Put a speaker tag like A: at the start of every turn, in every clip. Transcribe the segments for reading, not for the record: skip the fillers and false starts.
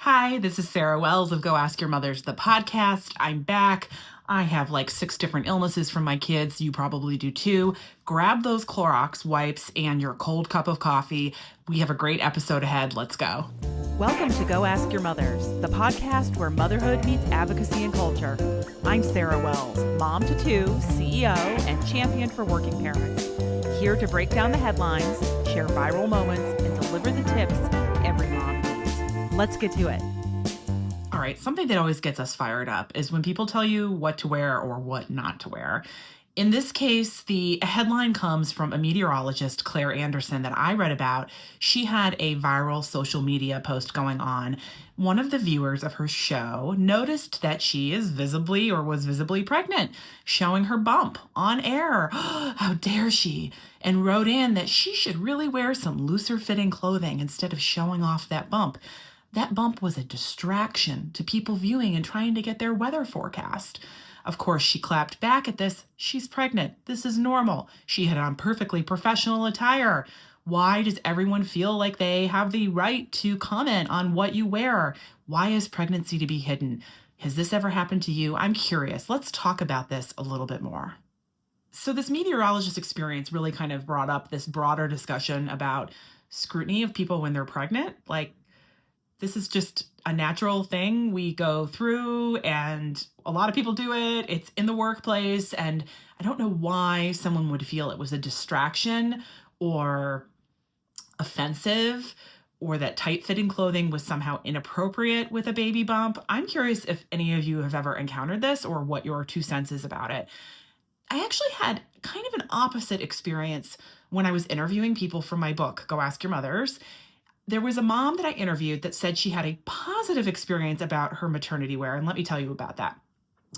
A: Hi, this is Sarah Wells of Go Ask Your Mothers, the podcast. I'm back. I have like 6 different illnesses from my kids. You probably do too. Grab those Clorox wipes and your cold cup of coffee. We have a great episode ahead. Let's go.
B: Welcome to Go Ask Your Mothers, the podcast where motherhood meets advocacy and culture. I'm Sarah Wells, mom to 2, CEO, and champion for working parents. Here to break down the headlines, share viral moments, and deliver the tips every mom needs. Let's get to it.
A: All right, something that always gets us fired up is when people tell you what to wear or what not to wear. In this case, the headline comes from a meteorologist, Claire Anderson, that I read about. She had a viral social media post going on. One of the viewers of her show noticed that she is visibly or was visibly pregnant, showing her bump on air. How dare she? And wrote in that she should really wear some looser fitting clothing instead of showing off that bump. That bump was a distraction to people viewing and trying to get their weather forecast. Of course, she clapped back at this. She's pregnant. This is normal. She had on perfectly professional attire. Why does everyone feel like they have the right to comment on what you wear? Why is pregnancy to be hidden? Has this ever happened to you? I'm curious. Let's talk about this a little bit more. So this meteorologist experience really kind of brought up this broader discussion about scrutiny of people when they're pregnant. Like, this is just a natural thing we go through, and a lot of people do it. It's in the workplace, and I don't know why someone would feel it was a distraction or offensive, or that tight-fitting clothing was somehow inappropriate with a baby bump. I'm curious if any of you have ever encountered this or what your 2 cents is about it. I actually had kind of an opposite experience when I was interviewing people for my book, Go Ask Your Mothers. There was a mom that I interviewed that said she had a positive experience about her maternity wear, and let me tell you about that.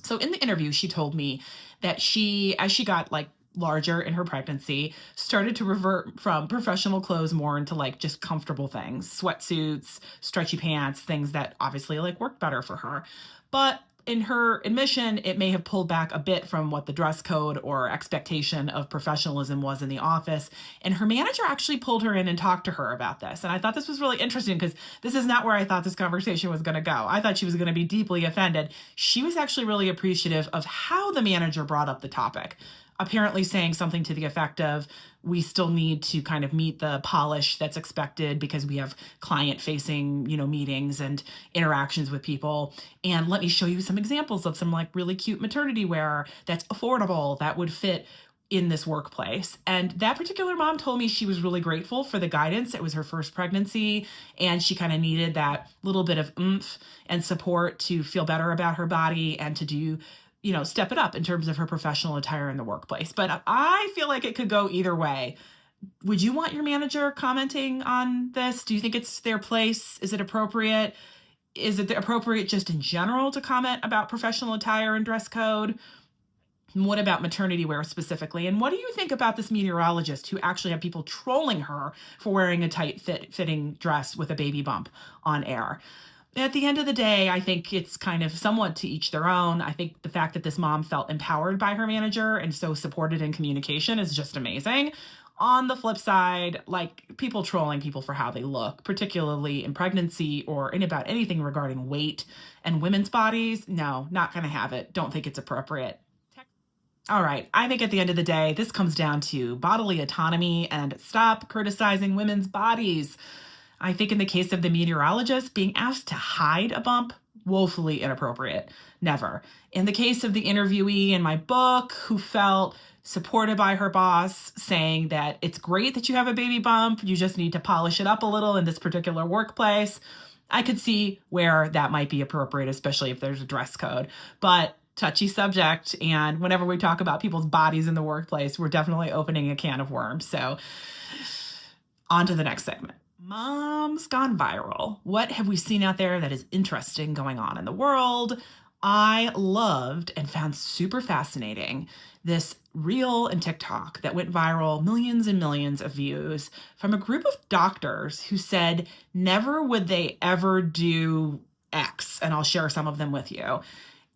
A: So in the interview, she told me that she, as she got like larger in her pregnancy, started to revert from professional clothes more into like just comfortable things, sweatsuits, stretchy pants, things that obviously like worked better for her. But in her admission, it may have pulled back a bit from what the dress code or expectation of professionalism was in the office. And her manager actually pulled her in and talked to her about this. And I thought this was really interesting because this is not where I thought this conversation was going to go. I thought she was going to be deeply offended. She was actually really appreciative of how the manager brought up the topic, apparently saying something to the effect of, we still need to kind of meet the polish that's expected because we have client-facing, meetings and interactions with people. And let me show you some examples of some like really cute maternity wear that's affordable, that would fit in this workplace. And that particular mom told me she was really grateful for the guidance. It was her first pregnancy, and she kind of needed that little bit of oomph and support to feel better about her body and to do step it up in terms of her professional attire in the workplace. But I feel like it could go either way. Would you want your manager commenting on this? Do you think it's their place? Is it appropriate? Is it appropriate just in general to comment about professional attire and dress code? And what about maternity wear specifically? And what do you think about this meteorologist who actually had people trolling her for wearing a tight-fitting dress with a baby bump on air? At the end of the day, I think it's kind of somewhat to each their own. I think the fact that this mom felt empowered by her manager and so supported in communication is just amazing. On the flip side, like people trolling people for how they look, particularly in pregnancy or in about anything regarding weight and women's bodies, no, not going to have it. Don't think it's appropriate. All right, I think at the end of the day, this comes down to bodily autonomy and stop criticizing women's bodies. I think in the case of the meteorologist, being asked to hide a bump, woefully inappropriate. Never. In the case of the interviewee in my book who felt supported by her boss saying that it's great that you have a baby bump, you just need to polish it up a little in this particular workplace, I could see where that might be appropriate, especially if there's a dress code. But touchy subject, and whenever we talk about people's bodies in the workplace, we're definitely opening a can of worms. So on to the next segment. Mom's gone viral. What have we seen out there that is interesting going on in the world? I loved and found super fascinating this reel in TikTok that went viral, millions and millions of views, from a group of doctors who said never would they ever do X, and I'll share some of them with you,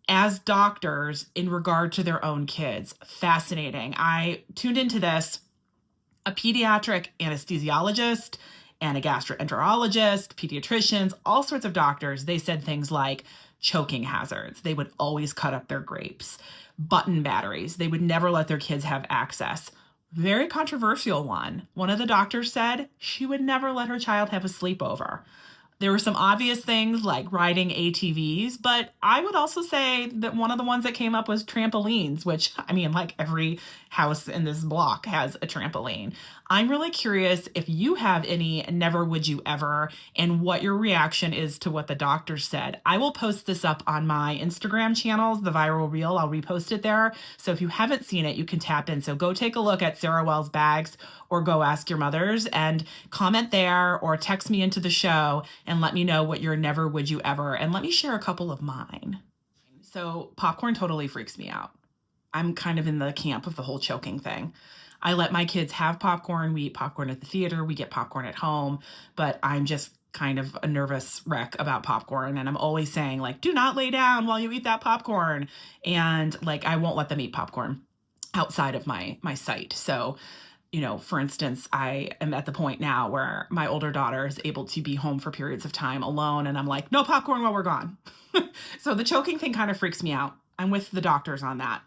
A: as doctors in regard to their own kids. Fascinating. I tuned into this. A pediatric anesthesiologist and a gastroenterologist, pediatricians, all sorts of doctors. They said things like choking hazards. They would always cut up their grapes. Button batteries. They would never let their kids have access. Very controversial one. One of the doctors said she would never let her child have a sleepover. There were some obvious things like riding ATVs, but I would also say that one of the ones that came up was trampolines, which, I mean, like every house in this block has a trampoline. I'm really curious if you have any never would you ever and what your reaction is to what the doctor said. I will post this up on my Instagram channels, the viral reel. I'll repost it there. So if you haven't seen it, you can tap in. So go take a look at Sarah Wells Bags or Go Ask Your Mothers and comment there or text me into the show and let me know what your never would you ever, and let me share a couple of mine. So popcorn totally freaks me out. I'm kind of in the camp of the whole choking thing. I let my kids have popcorn. We eat popcorn at the theater. We get popcorn at home, but I'm just kind of a nervous wreck about popcorn. And I'm always saying, like, do not lay down while you eat that popcorn. And like, I won't let them eat popcorn outside of my sight. So, for instance, I am at the point now where my older daughter is able to be home for periods of time alone. And I'm like, no popcorn while we're gone. So the choking thing kind of freaks me out. I'm with the doctors on that.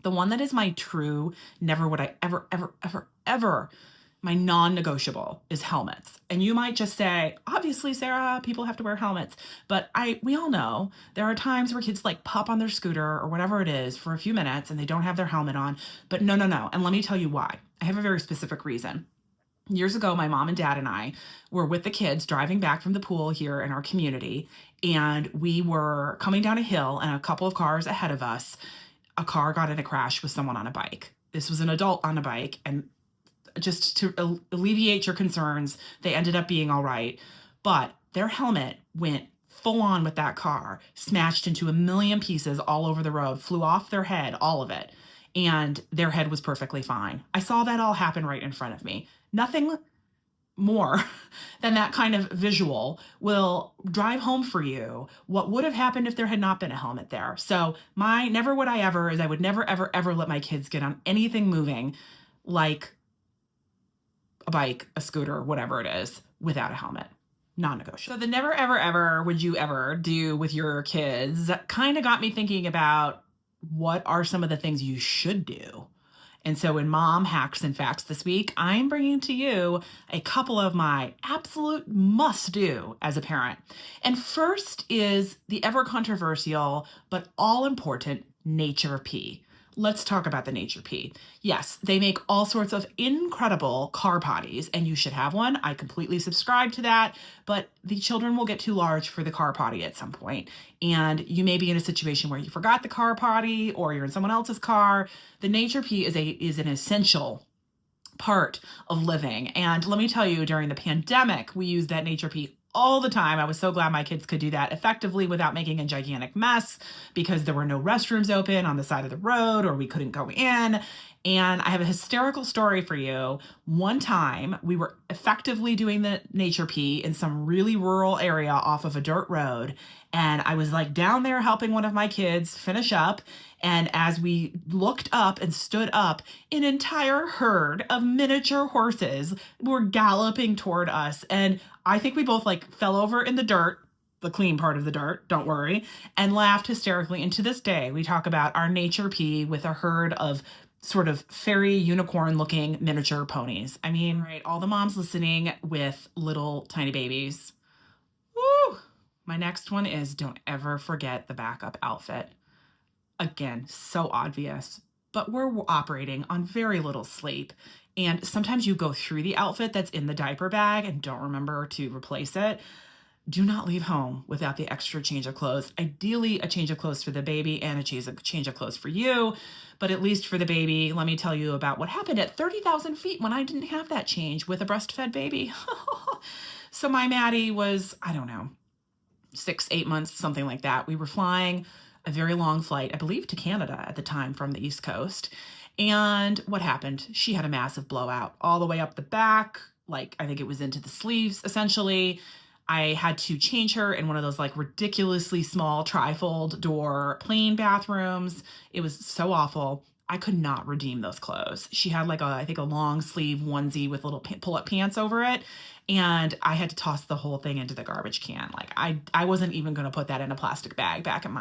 A: The one that is my true, never would I ever, ever, ever, ever, my non-negotiable is helmets. And you might just say, obviously, Sarah, people have to wear helmets. But we all know there are times where kids like pop on their scooter or whatever it is for a few minutes and they don't have their helmet on. But no. And let me tell you why. I have a very specific reason. Years ago, my mom and dad and I were with the kids driving back from the pool here in our community. And we were coming down a hill and a couple of cars ahead of us, a car got in a crash with someone on a bike. This was an adult on a bike. And just to alleviate your concerns, they ended up being all right. But their helmet went full on with that car, smashed into a million pieces all over the road, flew off their head, all of it. And their head was perfectly fine. I saw that all happen right in front of me. Nothing more than that kind of visual will drive home for you what would have happened if there had not been a helmet there. So my never would I ever is I would never, ever, ever let my kids get on anything moving like a bike, a scooter, whatever it is, without a helmet. Non-negotiable. So the never, ever, ever would you ever do with your kids kind of got me thinking about what are some of the things you should do. And so in Mom Hacks and Facts this week, I'm bringing to you a couple of my absolute must-do as a parent. And first is the ever controversial but all-important nature pee. Let's talk about the nature pee. Yes, they make all sorts of incredible car potties, and you should have one. I completely subscribe to that, but the children will get too large for the car potty at some point. And you may be in a situation where you forgot the car potty or you're in someone else's car. The nature pee is an essential part of living. And let me tell you, during the pandemic, we used that nature pee all the time. I was so glad my kids could do that effectively without making a gigantic mess because there were no restrooms open on the side of the road or we couldn't go in. And I have a hysterical story for you. One time we were effectively doing the nature pee in some really rural area off of a dirt road. And I was like down there helping one of my kids finish up. And as we looked up and stood up, an entire herd of miniature horses were galloping toward us. And I think we both like fell over in the dirt, the clean part of the dirt, don't worry, and laughed hysterically. And to this day, we talk about our nature pee with a herd of sort of fairy unicorn looking miniature ponies. I mean, right, all the moms listening with little tiny babies. Woo! My next one is don't ever forget the backup outfit. Again, so obvious, but we're operating on very little sleep. And sometimes you go through the outfit that's in the diaper bag and don't remember to replace it. Do not leave home without the extra change of clothes. Ideally, a change of clothes for the baby and a change of clothes for you. But at least for the baby, let me tell you about what happened at 30,000 feet when I didn't have that change with a breastfed baby. So my Maddie was, I don't know, 6-8 months, something like that. We were flying a very long flight, I believe to Canada at the time from the East Coast. And what happened? She had a massive blowout all the way up the back. Like, I think it was into the sleeves, essentially. I had to change her in one of those like ridiculously small trifold door plane bathrooms. It was so awful. I could not redeem those clothes. She had like I think a long sleeve onesie with little pull-up pants over it. And I had to toss the whole thing into the garbage can. Like I wasn't even going to put that in a plastic bag back in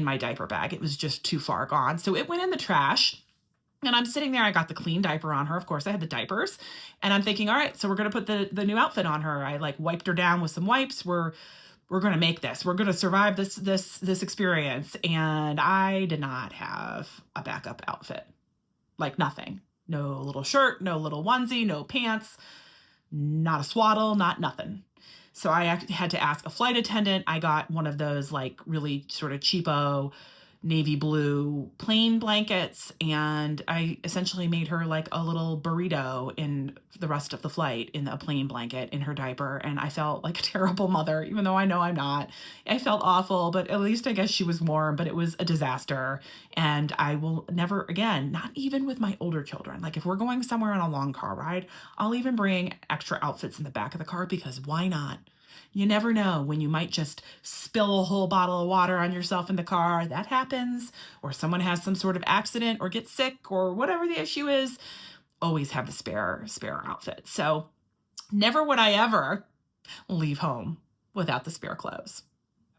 A: my diaper bag. It was just too far gone. So it went in the trash. And I'm sitting there, I got the clean diaper on her. Of course, I had the diapers. And I'm thinking, all right, so we're going to put the new outfit on her. I like wiped her down with some wipes. We're going to make this. We're going to survive this experience. And I did not have a backup outfit. Like nothing. No little shirt, no little onesie, no pants, not a swaddle, not nothing. So I had to ask a flight attendant. I got one of those like really sort of cheapo navy blue plain blankets, and I essentially made her like a little burrito in the rest of the flight in a plain blanket in her diaper. And I felt like a terrible mother, even though I know I'm not. I felt awful, but at least I guess she was warm, but it was a disaster. And I will never again, not even with my older children. Like if we're going somewhere on a long car ride, I'll even bring extra outfits in the back of the car, because why not? You never know when you might just spill a whole bottle of water on yourself in the car. That happens. Or someone has some sort of accident or gets sick or whatever the issue is. Always have the spare outfit. So never would I ever leave home without the spare clothes.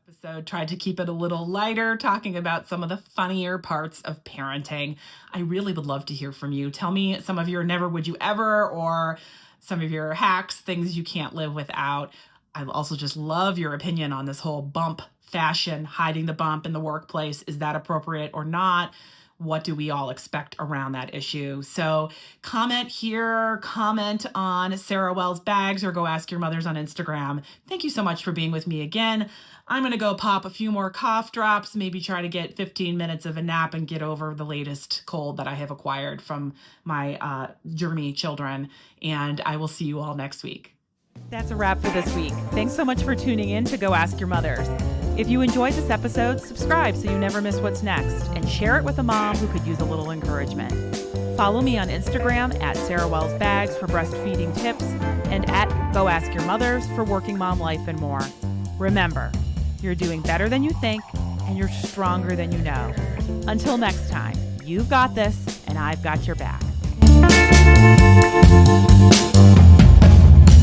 A: Episode tried to keep it a little lighter, talking about some of the funnier parts of parenting. I really would love to hear from you. Tell me some of your never would you ever, or some of your hacks, things you can't live without. I also just love your opinion on this whole bump fashion, hiding the bump in the workplace. Is that appropriate or not? What do we all expect around that issue? So comment here, comment on Sarah Wells Bags, or go ask your mothers on Instagram. Thank you so much for being with me again. I'm going to go pop a few more cough drops, maybe try to get 15 minutes of a nap and get over the latest cold that I have acquired from my germy children. And I will see you all next week.
B: That's a wrap for this week. Thanks so much for tuning in to Go Ask Your Mothers. If you enjoyed this episode, subscribe so you never miss what's next, and share it with a mom who could use a little encouragement. Follow me on Instagram at Sarah Wells Bags for breastfeeding tips, and at Go Ask Your Mothers for working mom life and more. Remember, you're doing better than you think, and you're stronger than you know. Until next time, you've got this, and I've got your back.